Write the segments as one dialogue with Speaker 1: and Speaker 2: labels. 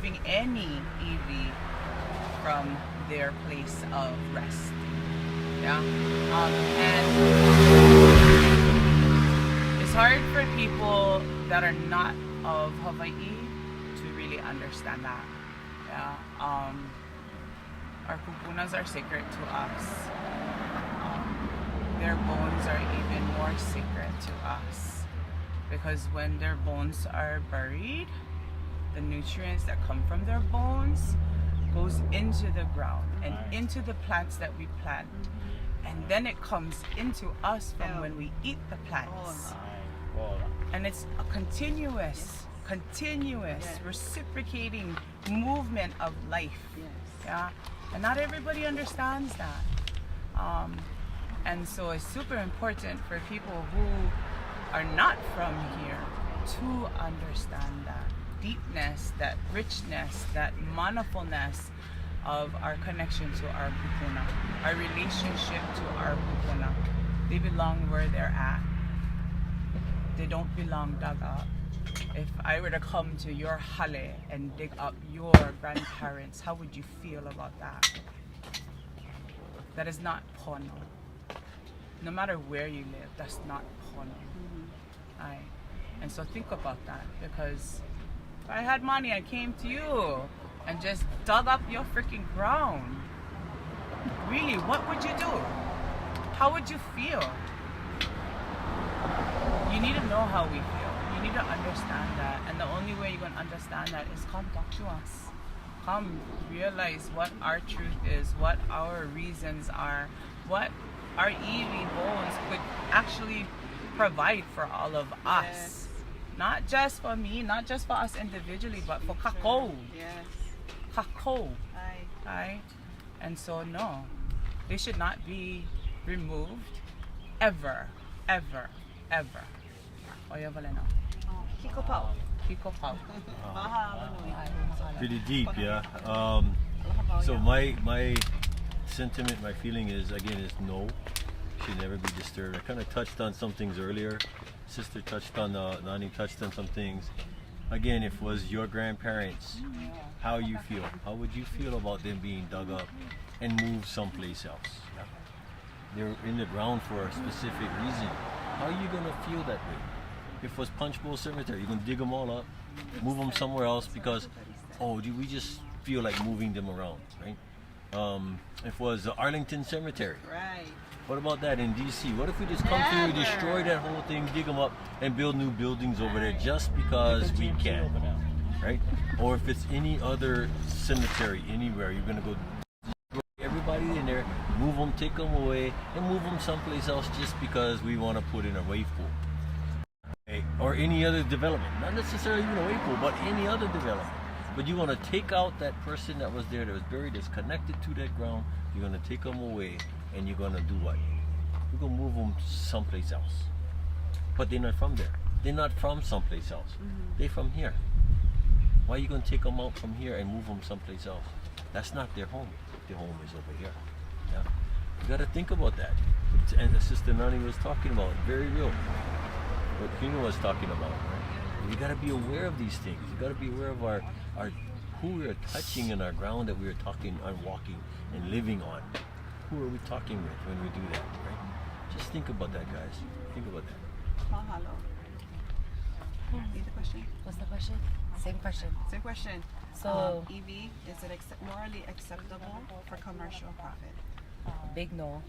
Speaker 1: removing any EV from their place of rest. Yeah, and it's hard for people that are not of Hawaii to really understand that. Yeah, our kupunas are sacred to us. Their bones are even more sacred to us, because when their bones are buried, the nutrients that come from their bones goes into the ground and into the plants that we plant, and then it comes into us from when we eat the plants. And it's a continuous reciprocating movement of life. Yeah, and not everybody understands that. And so it's super important for people who are not from here to understand that deepness, that richness, that manafulness of our connection to our kupuna, our relationship to our kupuna. They belong where they're at. They don't belong dug up. If I were to come to your hale and dig up your grandparents, how would you feel about that? That is not pono. No matter where you live, that's not pono. And so think about that, because if I had money, I came to you and just dug up your freaking ground. Really, what would you do? How would you feel? You need to know how we feel. You need to understand that. And the only way you're going to understand that is come talk to us. Come realize what our truth is, what our reasons are, what our EV bones could actually provide for all of us.
Speaker 2: Yes.
Speaker 1: Not just for me, not just for us individually, but for kako.
Speaker 2: Yes.
Speaker 1: Kako. Aye. And so no, they should not be removed ever. Oya Valeno.
Speaker 2: Hikopau.
Speaker 1: Hikopau.
Speaker 3: Pretty deep, yeah. So my sentiment, my feeling is, again, is no, should never be disturbed. I kind of touched on some things earlier. Sister touched on, Nani touched on some things. Again, if it was your grandparents, how you feel? How would you feel about them being dug up and moved someplace else? Yeah? They're in the ground for a specific reason. How are you gonna feel that way? If it was Punch Bowl Cemetery, you're gonna dig them all up, move them somewhere else because, we just feel like moving them around, right? If it was the Arlington Cemetery.
Speaker 2: Right.
Speaker 3: What about that in DC? What if we just come through, destroy that whole thing, dig them up, and build new buildings over there just because we can, right? Or if it's any other cemetery anywhere, you're gonna go destroy everybody in there, move them, take them away, and move them someplace else just because we want to put in a wave pool, okay? Or any other development, not necessarily even a wave pool, but any other development. But you want to take out that person that was there, that was buried, that's connected to that ground. You're going to take them away, and you're going to do what? You're going to move them someplace else. But they're not from there. They're not from someplace else. They're from here. Why are you going to take them out from here and move them someplace else? That's not their home. Their home is over here. Yeah? You got to think about that. And Sister Nani was talking about, very real. What Kino was talking about, right? You got to be aware of these things. You got to be aware of our who we are touching in our ground that we are talking and walking and living on. Who are we talking with when we do that, right? Just think about that, guys. Think about that.
Speaker 2: Mahalo. Need the question?
Speaker 4: What's the question? Same question.
Speaker 2: Same question.
Speaker 4: So,
Speaker 2: EV, is it morally acceptable for commercial profit?
Speaker 4: big no.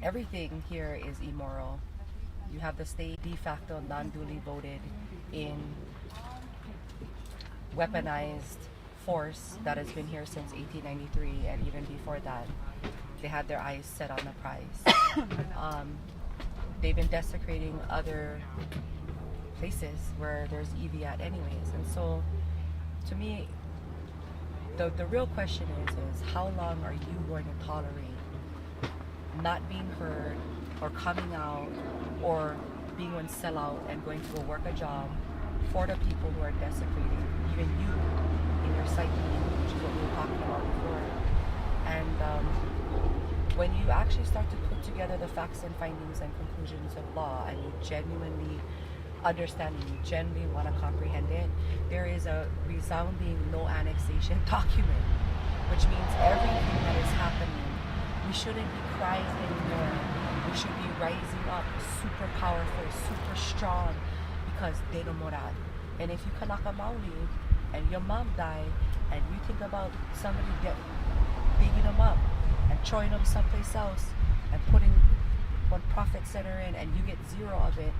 Speaker 4: Everything here is immoral. You have the state de facto non-duly voted in weaponized force that has been here since 1893, and even before that they had their eyes set on the prize. They've been desecrating other places where there's EV at anyways, and so to me the real question is how long are you going to tolerate not being heard or coming out or being one sellout and going to go work a job for the people who are desecrating even you in your psyche, which is what we were talking about before. And when you actually start to put together the facts and findings and conclusions of law, and you genuinely understanding, you genuinely want to comprehend it, there is a resounding no annexation document, which means everything that is happening, we shouldn't be crying anymore. We should be rising up super powerful, super strong, because they no moral. And if you kanaka maoli and your mom died, and you think about somebody digging them up and throwing them someplace else and putting one profit center in, and you get zero of it,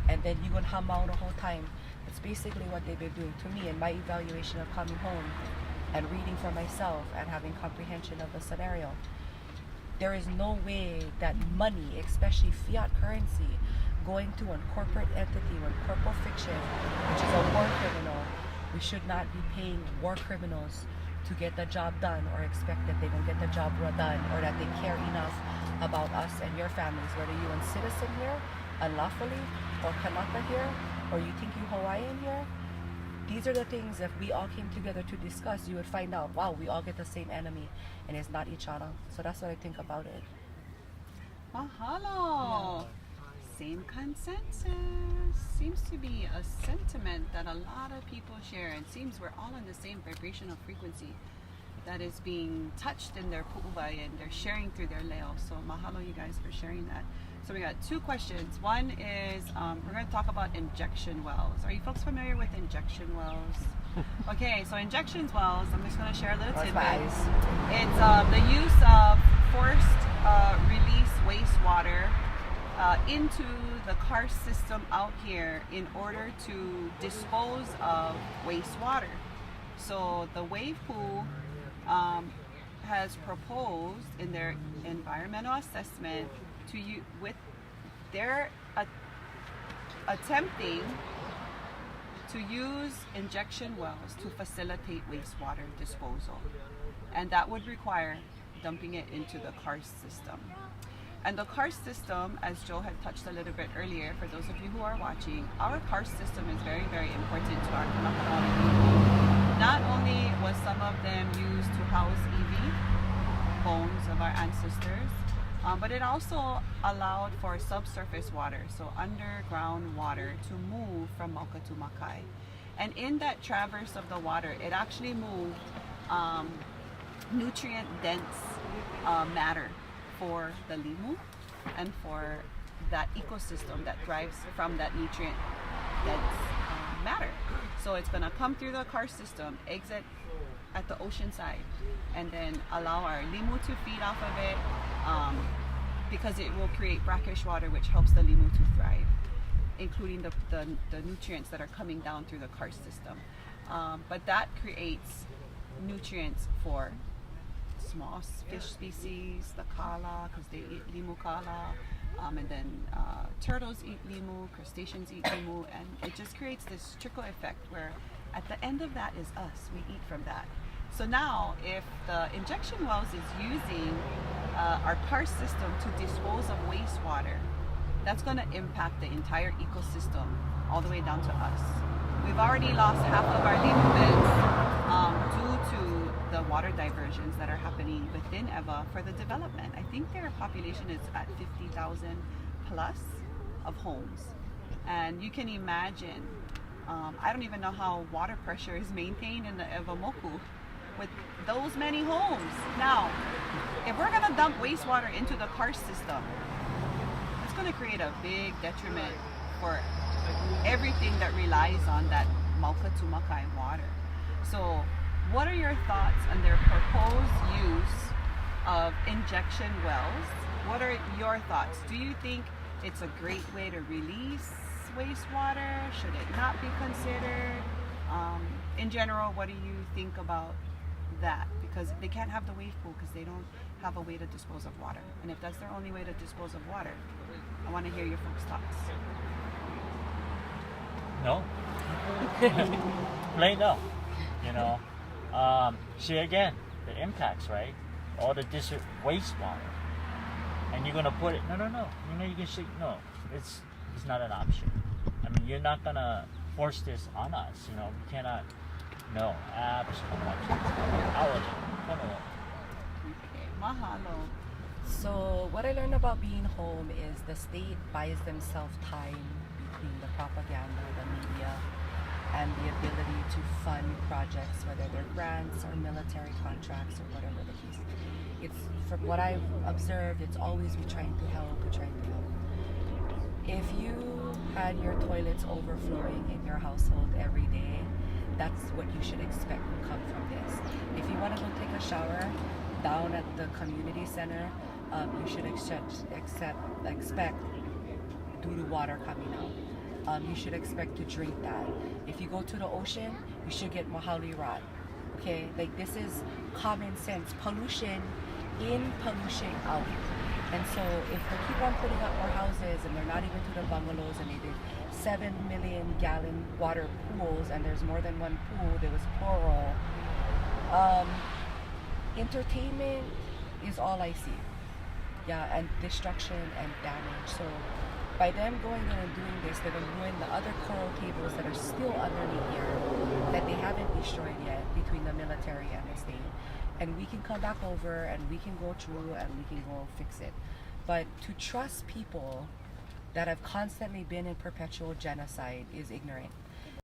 Speaker 4: and then you're gonna ham out the whole time. It's basically what they've been doing to me in my evaluation of coming home and reading for myself and having comprehension of the scenario. There is no way that money, especially fiat currency, going to a corporate entity, one corporate fiction, which is a war criminal, we should not be paying war criminals to get the job done, or expect that they don't get the job done, or that they care enough about us and your families, whether you a citizen here unlawfully, or Kanaka here, or you think you Hawaiian here. These are the things, if we all came together to discuss, you would find out, wow, we all get the same enemy, and it's not each other. So that's what I think about it.
Speaker 2: Mahalo. Yeah. Same consensus. Seems to be a sentiment that a lot of people share. It seems we're all in the same vibrational frequency that is being touched in their pu'uwai, and they're sharing through their leo. So mahalo, you guys, for sharing that. So we got two questions. One is, we're going to talk about injection wells. Are you folks familiar with injection wells? Okay, so injection wells, I'm just going to share a little tidbit. It's the use of forced release wastewater into the Karst system out here in order to dispose of wastewater. So the wave pool has proposed in their environmental assessment to you, with their attempting to use injection wells to facilitate wastewater disposal, and that would require dumping it into the Karst system. And the Karst system, as Joe had touched a little bit earlier, for those of you who are watching, our Karst system is very, very important to our Kanaka people. Not only was some of them used to house iwi, bones of our ancestors, but it also allowed for subsurface water, so underground water, to move from Mauka to Makai. And in that traverse of the water, it actually moved nutrient-dense matter for the limu and for that ecosystem that thrives from that nutrient-dense matter. So it's going to come through the Karst system, exit at the ocean side, and then allow our limu to feed off of it, because it will create brackish water, which helps the limu to thrive, including the nutrients that are coming down through the Karst system. But that creates nutrients for small fish species, the kala, because they eat limu kala, and then turtles eat limu, crustaceans eat limu, and it just creates this trickle effect where at the end of that is us, we eat from that. So now, if the injection wells is using our Karst system to dispose of wastewater, that's going to impact the entire ecosystem all the way down to us. We've already lost half of our limu beds due to the water diversions that are happening within EWA for the development. I think their population is at 50,000 plus of homes. And you can imagine, I don't even know how water pressure is maintained in the EWA Moku with those many homes. Now, if we're gonna dump wastewater into the Karst system, it's gonna create a big detriment for everything that relies on that Mauka to Makai water. So what are your thoughts on their proposed use of injection wells? What are your thoughts? Do you think it's a great way to release wastewater? Should it not be considered? In general, what do you think about that? Because they can't have the wave pool because they don't have a way to dispose of water. And if that's their only way to dispose of water, I want to hear your folks' thoughts.
Speaker 5: No. Plain no. You know. See again, the impacts, right? All the wastewater. And you're gonna put it, no. You know, you can say, no, it's not an option. I mean, you're not gonna force this on us, you know, we cannot, no, absolutely.
Speaker 2: Okay, mahalo.
Speaker 4: So what I learned about being home is the state buys themselves time between the propaganda, the media, and the ability to fund projects, whether they're grants or military contracts or whatever the case. It's, from what I've observed, it's always we're trying to help, we're trying to help. If you had your toilets overflowing in your household every day, that's what you should expect will come from this. If you want to go take a shower down at the community center, you should expect due to water coming out. You should expect to drink that. If you go to the ocean, you should get mahali rot. Okay, like this is common sense. Pollution in, pollution out. And so if they keep on putting up more houses and they're not even to the bungalows, and they did 7 million gallon water pools, and there's more than one pool, there was plural. Entertainment is all I see. Yeah, and destruction and damage. So by them going in and doing this, they're going to ruin the other coral cables that are still underneath here that they haven't destroyed yet between the military and the state. And we can come back over and we can go through and we can go fix it. But to trust people that have constantly been in perpetual genocide is ignorant.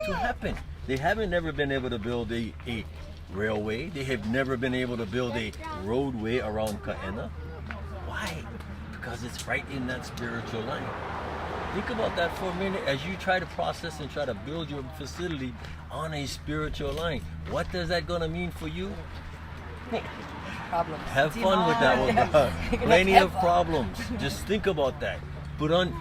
Speaker 3: To happen. They haven't never been able to build a railway. They have never been able to build a roadway around Kaena. Why? Because it's right in that spiritual line. Think about that for a minute as you try to process and try to build your facility on a spiritual line. What does that gonna mean for you?
Speaker 4: Problems.
Speaker 3: Have fun with that one. Plenty of problems. Just think about that. Put on